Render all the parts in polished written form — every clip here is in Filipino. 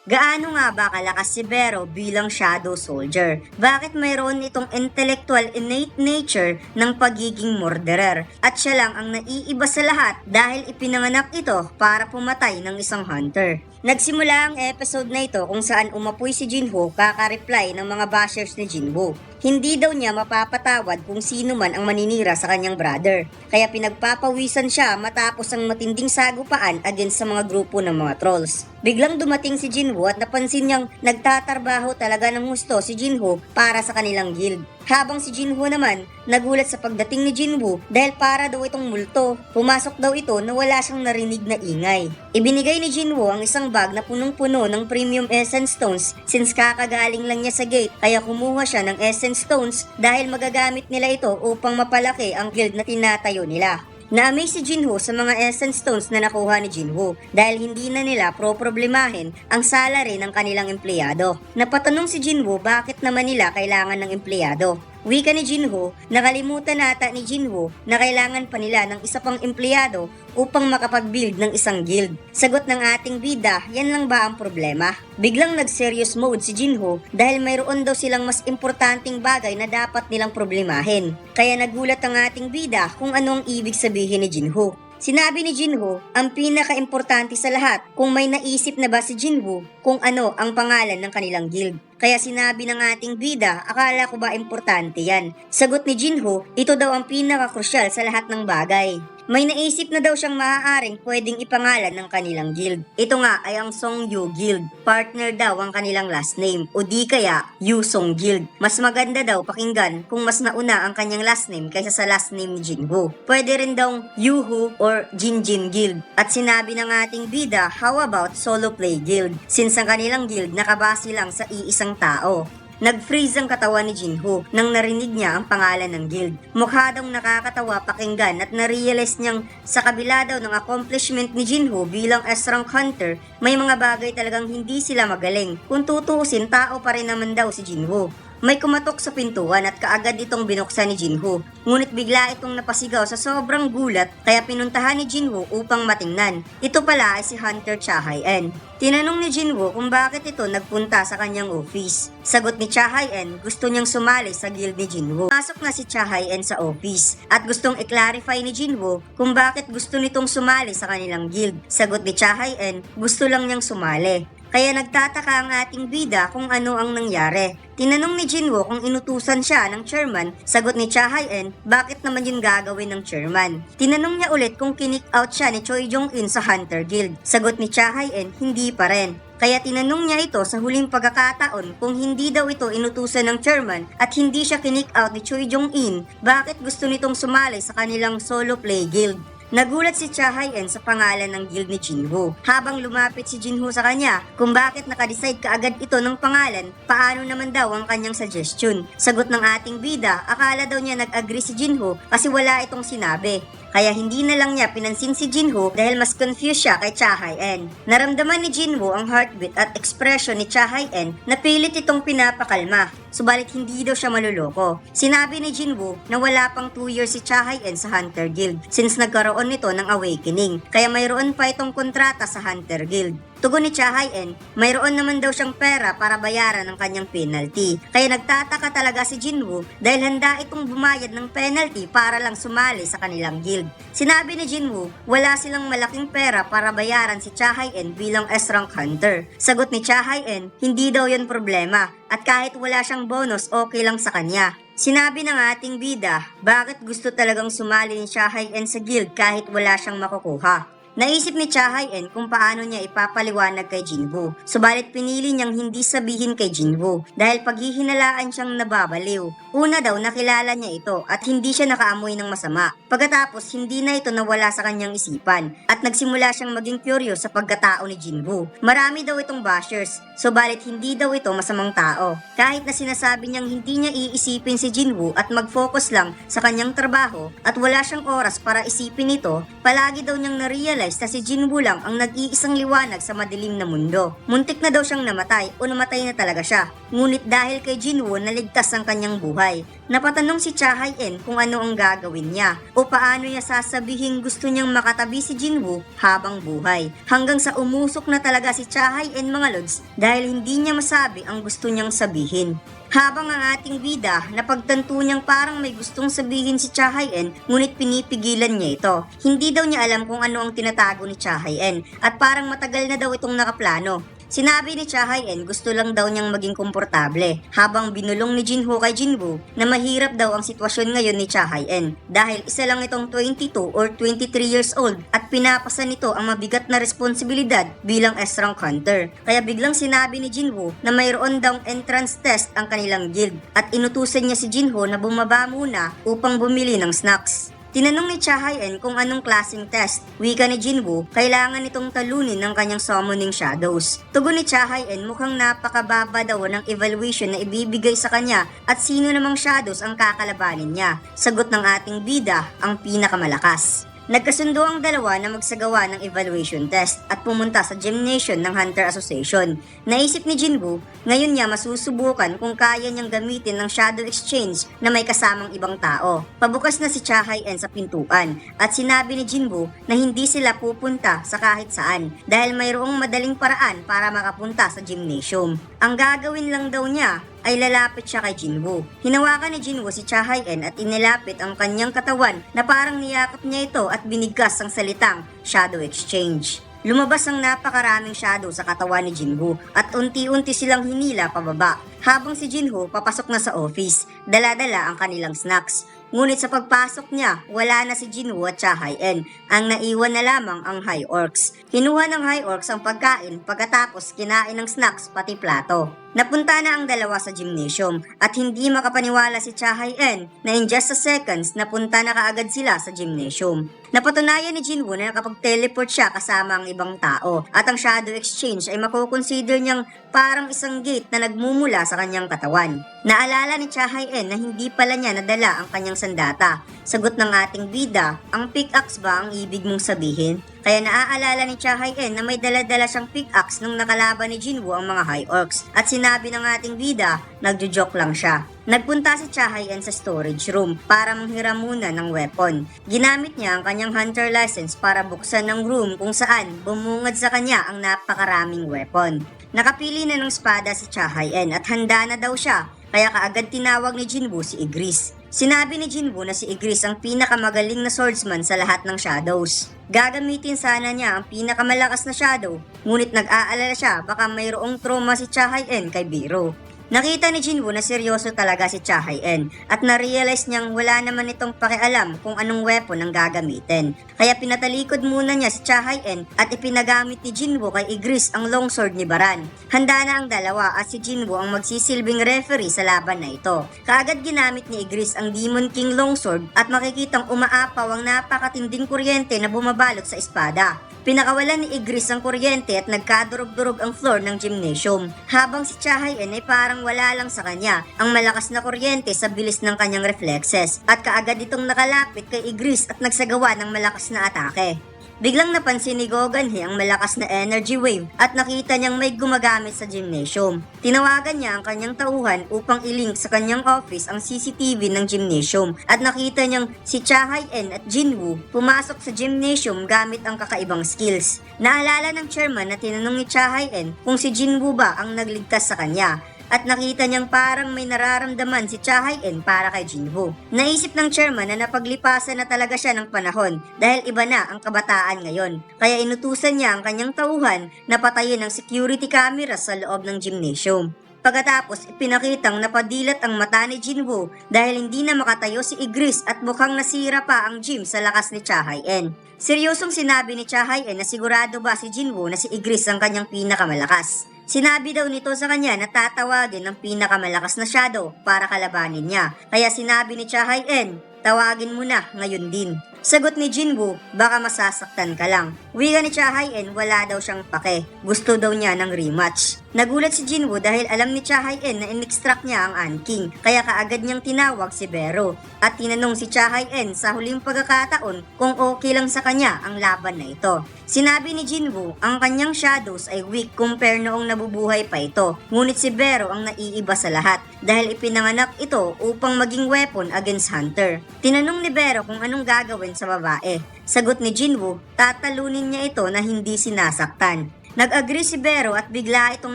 Gaano nga ba kalakas si Vero bilang Shadow Soldier? Bakit mayroon itong intellectual innate nature ng pagiging murderer? At siya lang ang naiiba sa lahat dahil ipinanganak ito para pumatay ng isang hunter. Nagsimula ang episode na ito kung saan umapoy si Jinho kaka-reply ng mga bashers ni Jinwoo. Hindi daw niya mapapatawad kung sino man ang maninira sa kanyang brother. Kaya pinagpapawisan siya matapos ang matinding sagupaan against sa mga grupo ng mga trolls. Biglang dumating si Jinwoo at napansin niyang nagtatrabaho talaga ng husto si Jinho para sa kanilang guild. Habang si Jinho naman, nagulat sa pagdating ni Jinwoo dahil para daw itong multo. Pumasok daw ito na wala siyang narinig na ingay. Ibinigay ni Jinwoo ang isang bag na punong-puno ng premium essence stones since kakagaling lang niya sa gate kaya kumuha siya ng essence stones dahil magagamit nila ito upang mapalaki ang guild na tinatayo nila. Na-amaze si Jinho sa mga essence stones na nakuha ni Jinwoo dahil hindi na nila problemahin ang salary ng kanilang empleyado. Napatanong si Jinwoo bakit naman nila kailangan ng empleyado. Wika ni Jinho, nakalimutan nata ni Jinho na kailangan pa nila ng isa pang empleyado upang makapag-build ng isang guild. Sagot ng ating bida, yan lang ba ang problema? Biglang nag-serious mode si Jinho dahil mayroon daw silang mas importanteng bagay na dapat nilang problemahin. Kaya nagulat ang ating bida kung anong ibig sabihin ni Jinho. Sinabi ni Jinho, ang pinaka-importante sa lahat kung may naisip na ba si Jinho kung ano ang pangalan ng kanilang guild. Kaya sinabi ng ating bida, akala ko ba importante yan? Sagot ni Jinho, ito daw ang pinaka-crucial sa lahat ng bagay. May naisip na daw siyang maaaring pwedeng ipangalan ng kanilang guild. Ito nga ay ang Songyu Guild. Partner daw ang kanilang last name o di kaya Yusong Guild. Mas maganda daw pakinggan kung mas nauna ang kanyang last name kaysa sa last name ni Jinho. Pwede rin daw Yuhu or Jinjin Guild. At sinabi ng ating bida, how about Solo Play Guild? Since ang kanilang guild nakabase lang sa iisang tao. Nag-freeze ang katawan ni Jinho nang narinig niya ang pangalan ng guild. Mukha daw nakakatawa pakinggan at narealize niyang sa kabila daw ng accomplishment ni Jinho bilang S-rank hunter, may mga bagay talagang hindi sila magaling. Kung tutuusin, tao pa rin naman daw si Jinho. May kumatok sa pintuan at kaagad itong binuksan ni Jinho. Ngunit bigla itong napasigaw sa sobrang gulat kaya pinuntahan ni Jinho upang matingnan. Ito pala ay si Hunter Cha Hae-en. Tinanong ni Jinho kung bakit ito nagpunta sa kanyang office. Sagot ni Cha Hae-en, gusto niyang sumali sa guild ni Jinho. Pasok na si Cha Hae-en sa office at gustong i-clarify ni Jinho kung bakit gusto nitong sumali sa kanilang guild. Sagot ni Cha Hae-en, gusto lang niyang sumali. Kaya nagtataka ang ating bida kung ano ang nangyari. Tinanong ni Jinho kung inutusan siya ng chairman, sagot ni Cha Hae-en, bakit naman yun gagawin ng chairman? Tinanong niya ulit kung kick out siya ni Choi Jong-in sa Hunter Guild. Sagot ni Cha Hae-en, hindi pa rin. Kaya tinanong niya ito sa huling pagkakataon kung hindi daw ito inutusan ng chairman at hindi siya kick out ni Choi Jong-in, bakit gusto nitong sumali sa kanilang solo play guild. Nagulat si Cha Hae-en sa pangalan ng guild ni Jinho. Habang lumapit si Jinho sa kanya kung bakit nakadecide kaagad ito ng pangalan, paano naman daw ang kanyang suggestion. Sagot ng ating bida, akala daw niya nag-agree si Jinho kasi wala itong sinabi. Kaya hindi na lang niya pinansin si Jinho dahil mas confused siya kay Cha Hae-en. Naramdaman ni Jinho ang heartbeat at expression ni Cha Hae-en na pilit itong pinapakalma. Subalit hindi daw siya maluloko. Sinabi ni Jinho na wala pang 2 years si Cha Hae-en sa Hunter Guild since nagkaroon nito ng awakening. Kaya mayroon pa itong kontrata sa Hunter Guild. Tugon ni Cha Hae-en, mayroon naman daw siyang pera para bayaran ang kanyang penalty. Kaya nagtataka talaga si Jinho dahil handa itong bumayad ng penalty para lang sumali sa kanilang guild. Sinabi ni Jinho, wala silang malaking pera para bayaran si Cha Hae-en bilang S-rank hunter. Sagot ni Cha Hae-en, hindi daw yun problema at kahit wala siyang bonus okay lang sa kanya. Sinabi ng ating bida, bakit gusto talagang sumali ni Cha Hae-en sa guild kahit wala siyang makukuha? Naisip ni Cha Hae-en kung paano niya ipapaliwanag kay Jinho. Subalit pinili niyang hindi sabihin kay Jinho dahil paghihinalaan siyang nababaliw. Una daw nakilala niya ito at hindi siya nakaamoy ng masama. Pagkatapos hindi na ito nawala sa kanyang isipan at nagsimula siyang maging curious sa pagkatao ni Jinho. Marami daw itong bashers, subalit hindi daw ito masamang tao. Kahit na sinasabi niyang hindi niya iisipin si Jinho at mag-focus lang sa kanyang trabaho at wala siyang oras para isipin ito, palagi daw niyang na-realize na si Jinho lang ang nag-iisang liwanag sa madilim na mundo. Muntik na daw siyang namatay o namatay na talaga siya. Ngunit dahil kay Jinho naligtas ang kanyang buhay. Napatanong si Cha Hae-in kung ano ang gagawin niya o paano niya sasabihin gusto niyang makatabi si Jinwoo habang buhay. Hanggang sa umusok na talaga si Cha Hae-in mga lods dahil hindi niya masabi ang gusto niyang sabihin. Habang ang ating bida, napagtanto niyang parang may gustong sabihin si Cha Hae-in ngunit pinipigilan niya ito. Hindi daw niya alam kung ano ang tinatago ni Cha Hae-in at parang matagal na daw itong nakaplano. Sinabi ni Cha Hae-in gusto lang daw niyang maging komportable habang binulong ni Jinwoo kay Jinwoo na mahirap daw ang sitwasyon ngayon ni Cha Hae-in dahil isa lang itong 22 or 23 years old at pinapasa nito ang mabigat na responsibilidad bilang S-rank hunter. Kaya biglang sinabi ni Jinwoo na mayroon daw entrance test ang kanilang guild at inutusan niya si Jinwoo na bumaba muna upang bumili ng snacks. Tinanong ni Cha Hae-in kung anong klaseng test. Wika ni Jinwoo, kailangan itong talunin ng kanyang summoning shadows. Tugon ni Cha Hae-in mukhang napakababa daw ng evaluation na ibibigay sa kanya at sino namang shadows ang kakalabanin niya. Sagot ng ating bida, ang pinakamalakas. Nagkasundo ang dalawa na magsagawa ng evaluation test at pumunta sa gymnasium ng Hunter Association. Naisip ni Jinwoo, ngayon niya masusubukan kung kaya niyang gamitin ng Shadow Exchange na may kasamang ibang tao. Pabukas na si Cha Hae-in sa pintuan at sinabi ni Jinwoo na hindi sila pupunta sa kahit saan dahil mayroong madaling paraan para makapunta sa gymnasium. Ang gagawin lang daw niya ay lalapit siya kay Jinwoo. Hinawakan ni Jinwoo si Cha Hae-in at inilapit ang kanyang katawan na parang niyakap niya ito at binigkas ang salitang Shadow Exchange. Lumabas ang napakaraming shadow sa katawan ni Jinwoo at unti-unti silang hinila pababa habang si Jinwoo papasok na sa office, dala-dala ang kanilang snacks. Ngunit sa pagpasok niya, wala na si Jinwoo at Cha Hae-in. Ang naiwan na lamang ang High Orcs. Kinuha ng High Orcs ang pagkain pagkatapos kinain ng snacks pati plato. Napunta na ang dalawa sa gymnasium at hindi makapaniwala si Cha Hae-in na in just a seconds napunta na kaagad sila sa gymnasium. Napatunayan ni Jinwoo na nakapag-teleport siya kasama ang ibang tao at ang Shadow Exchange ay makukonsider niyang parang isang gate na nagmumula sa kanyang katawan. Naalala ni Cha Hae-in na hindi pala niya nadala ang kanyang sandata. Sagot ng ating bida, ang pickaxe ba ang ibig mong sabihin? Kaya naaalala ni Cha Hae-in na may dala-dala siyang pickaxe nung nakalaban ni Jinwoo ang mga High Orcs. At sinabi ng ating bida, nagjo-joke lang siya. Nagpunta si Cha Hae-in sa storage room para manghiram muna ng weapon. Ginamit niya ang kanyang hunter license para buksan ng room kung saan bumungad sa kanya ang napakaraming weapon. Nakapili na ng espada si Cha Hae-in at handa na daw siya, kaya kaagad tinawag ni Jinwoo si Igris. Sinabi ni Jinwoo na si Igris ang pinakamagaling na swordsman sa lahat ng shadows. Gagamitin sana niya ang pinakamalakas na shadow, ngunit nag-aalala siya baka mayroong trauma si Cha Hae-in kay Biro. Nakita ni Jinwoo na seryoso talaga si Cha Hae-in at na-realize niyang wala naman itong pakialam kung anong weapon ang gagamitin. Kaya pinatalikod muna niya si Cha Hae-in at ipinagamit ni Jinwoo kay Igris ang longsword ni Baran. Handa na ang dalawa at si Jinwoo ang magsisilbing referee sa laban na ito. Kaagad ginamit ni Igris ang Demon King longsword at makikitang umaapaw ang napakatinding kuryente na bumabalot sa espada. Pinakawalan ni Igris ang kuryente at nagkadurog-durog ang floor ng gymnasium. Habang si Cha Hae-in ay parang wala lang sa kanya ang malakas na kuryente sa bilis ng kanyang reflexes at kaagad itong nakalapit kay Igris at nagsagawa ng malakas na atake. Biglang napansin ni Gogan-hee ang malakas na energy wave at nakita niyang may gumagamit sa gymnasium. Tinawagan niya ang kanyang tauhan upang ilink sa kanyang office ang CCTV ng gymnasium at nakita niyang si Cha Hae-in at Jinwoo pumasok sa gymnasium gamit ang kakaibang skills. Naalala ng chairman na tinanong ni Cha Hae-in kung si Jinwoo ba ang nagligtas sa kanya. At nakita niyang parang may nararamdaman si Cha Hae-in para kay Jinwoo. Naisip ng chairman na napaglipasan na talaga siya ng panahon dahil iba na ang kabataan ngayon. Kaya inutusan niya ang kanyang tauhan na patayin ang security camera sa loob ng gymnasium. Pagkatapos, ipinakitang napadilat ang mata ni Jinwoo dahil hindi na makatayo si Igris at mukhang nasira pa ang gym sa lakas ni Cha Hae-in. Seryosong sinabi ni Cha Hae-in na sigurado ba si Jinwoo na si Igris ang kanyang pinakamalakas. Sinabi daw nito sa kanya na tatawagin ng pinakamalakas na shadow para kalabanin niya. Kaya sinabi ni Cha Hae-in, tawagin mo na ngayon din. Sagot ni Jinwoo, baka masasaktan ka lang. Wika ni Cha Hae-in, wala daw siyang pake. Gusto daw niya ng rematch. Nagulat si Jinwoo dahil alam ni Cha Hae-in na in-extract niya ang An-King, kaya kaagad niyang tinawag si Bero at tinanong si Cha Hae-in sa huling pagkakataon kung okay lang sa kanya ang laban na ito. Sinabi ni Jinwoo ang kanyang shadows ay weak compare noong nabubuhay pa ito, ngunit si Bero ang naiiba sa lahat dahil ipinanganak ito upang maging weapon against Hunter. Tinanong ni Bero kung anong gagawin sa babae. Sagot ni Jinwoo, tatalunin niya ito na hindi sinasaktan. Nag-agree si Bero at bigla itong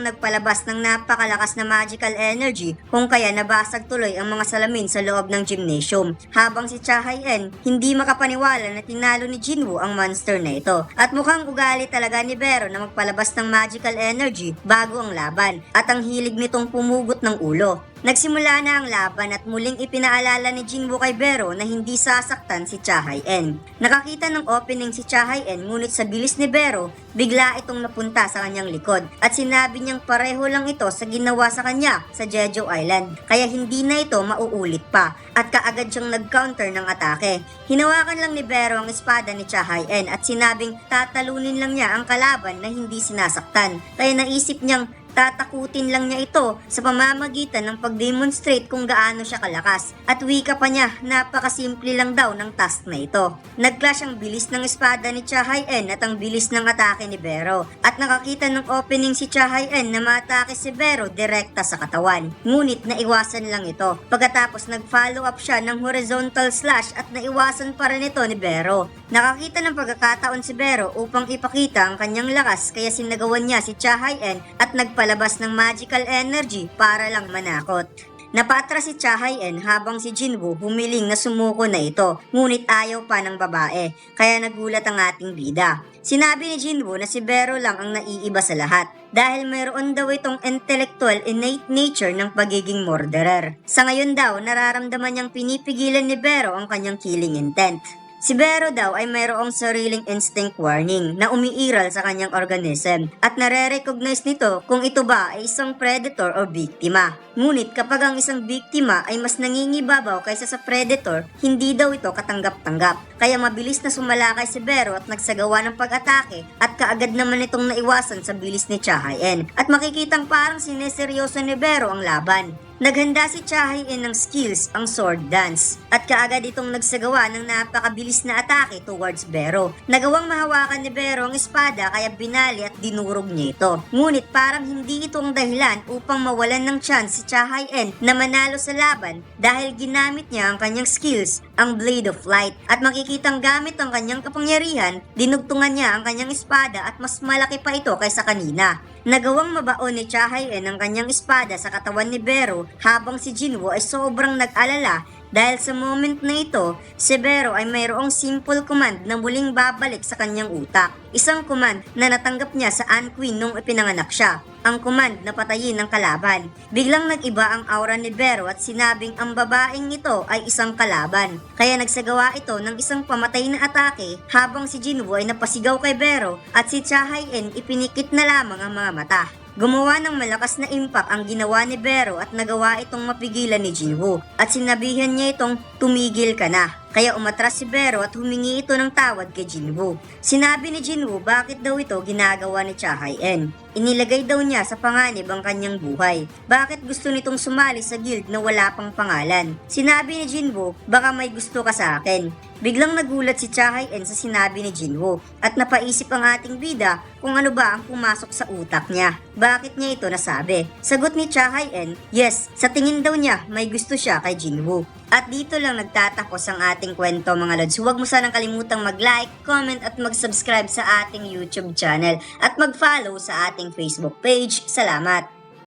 nagpalabas ng napakalakas na magical energy kung kaya nabasag tuloy ang mga salamin sa loob ng gymnasium. Habang si Cha Hae-in hindi makapaniwala na tinalo ni Jinwoo ang monster na ito. At mukhang ugali talaga ni Bero na magpalabas ng magical energy bago ang laban at ang hilig nitong pumugot ng ulo. Nagsimula na ang laban at muling ipinaalala ni Jinwoo kay Bero na hindi sasaktan si Cha Hae-in. Nakakita ng opening si Cha Hae-in ngunit sa bilis ni Bero, bigla itong napunta sa kanyang likod at sinabi niyang pareho lang ito sa ginawa sa kanya sa Jeju Island kaya hindi na ito mauulit pa at kaagad siyang nag-counter ng atake. Hinawakan lang ni Bero ang espada ni Cha Hae-in at sinabing tatalunin lang niya ang kalaban na hindi sinasaktan kaya naisip niyang tatakutin lang niya ito sa pamamagitan ng pag-demonstrate kung gaano siya kalakas. At wika pa niya, napakasimple lang daw ng task na ito. Nag-clash ang bilis ng espada ni Cha Hae-in at ang bilis ng atake ni Bero. At nakakita ng opening si Cha Hae-in na matake si Bero direkta sa katawan. Ngunit naiwasan lang ito. Pagkatapos nag-follow up siya ng horizontal slash at naiwasan pa rin ito ni Bero. Nakakita ng pagkakataon si Bero upang ipakita ang kanyang lakas kaya sinagawan niya si Cha Hae-in at nagpalabas ng magical energy para lang manakot. Napatras si Cha Hae-in habang si Jinwoo humiling na sumuko na ito, ngunit ayaw pa ng babae, kaya nagulat ang ating bida. Sinabi ni Jinwoo na si Bero lang ang naiiba sa lahat dahil mayroon daw itong intellectual innate nature ng pagiging murderer. Sa ngayon daw, nararamdaman niyang pinipigilan ni Bero ang kanyang killing intent. Si Bero daw ay mayroong sariling instinct warning na umiiral sa kanyang organism at nare-recognize nito kung ito ba ay isang predator o biktima. Ngunit kapag ang isang biktima ay mas nangingibabaw kaysa sa predator, hindi daw ito katanggap-tanggap. Kaya mabilis na sumalakay si Bero at nagsagawa ng pag-atake at kaagad naman itong naiwasan sa bilis ni Cha Hae-in. At makikitang parang sineseryoso ni Bero ang laban. Naghanda si Cha Hae-in ng skills ang sword dance at kaagad itong nagsagawa ng napakabilis na atake towards Bero. Nagawang mahawakan ni Bero ang espada kaya binali at dinurog niya ito. Ngunit parang hindi ito ang dahilan upang mawalan ng chance si Cha Hae-in na manalo sa laban dahil ginamit niya ang kanyang skills, ang Blade of Light. At makikitang gamit ang kanyang kapangyarihan, dinugtungan niya ang kanyang espada at mas malaki pa ito kaysa kanina. Nagawang mabaon ni Cha Hae-in ang kanyang espada sa katawan ni Bero habang si Jinwoo ay sobrang nag-alala dahil sa moment na ito, si Bero ay mayroong simple command na muling babalik sa kanyang utak. Isang command na natanggap niya sa Ant Queen nung ipinanganak siya. Ang command na patayin ng kalaban. Biglang nag-iba ang aura ni Bero at sinabing ang babaeng ito ay isang kalaban. Kaya nagsagawa ito ng isang pamatay na atake habang si Jinwoo ay napasigaw kay Bero at si Cha Hae-in ipinikit na lamang ang mga mata. Gumawa ng malakas na impact ang ginawa ni Bero at nagawa itong mapigilan ni Jinwoo at sinabihan niya itong tumigil ka na. Kaya umatras si Bero at humingi ito ng tawad kay Jinwoo. Sinabi ni Jinwoo bakit daw ito ginagawa ni Cha Hae-in. Inilagay daw niya sa panganib ang kanyang buhay. Bakit gusto nitong sumali sa guild na wala pang pangalan? Sinabi ni Jinwoo, baka may gusto ka sa akin. Biglang nagulat si Cha Hae-in sa sinabi ni Jinwoo at napaisip ang ating bida kung ano ba ang pumasok sa utak niya. Bakit niya ito nasabi? Sagot ni Cha Hae-in, yes, sa tingin daw niya may gusto siya kay Jinwoo. At dito lang nagtatapos ang ating kwento mga lods. Huwag mo sanang kalimutang mag-like, comment at mag-subscribe sa ating YouTube channel at mag-follow sa ating Facebook page. Salamat!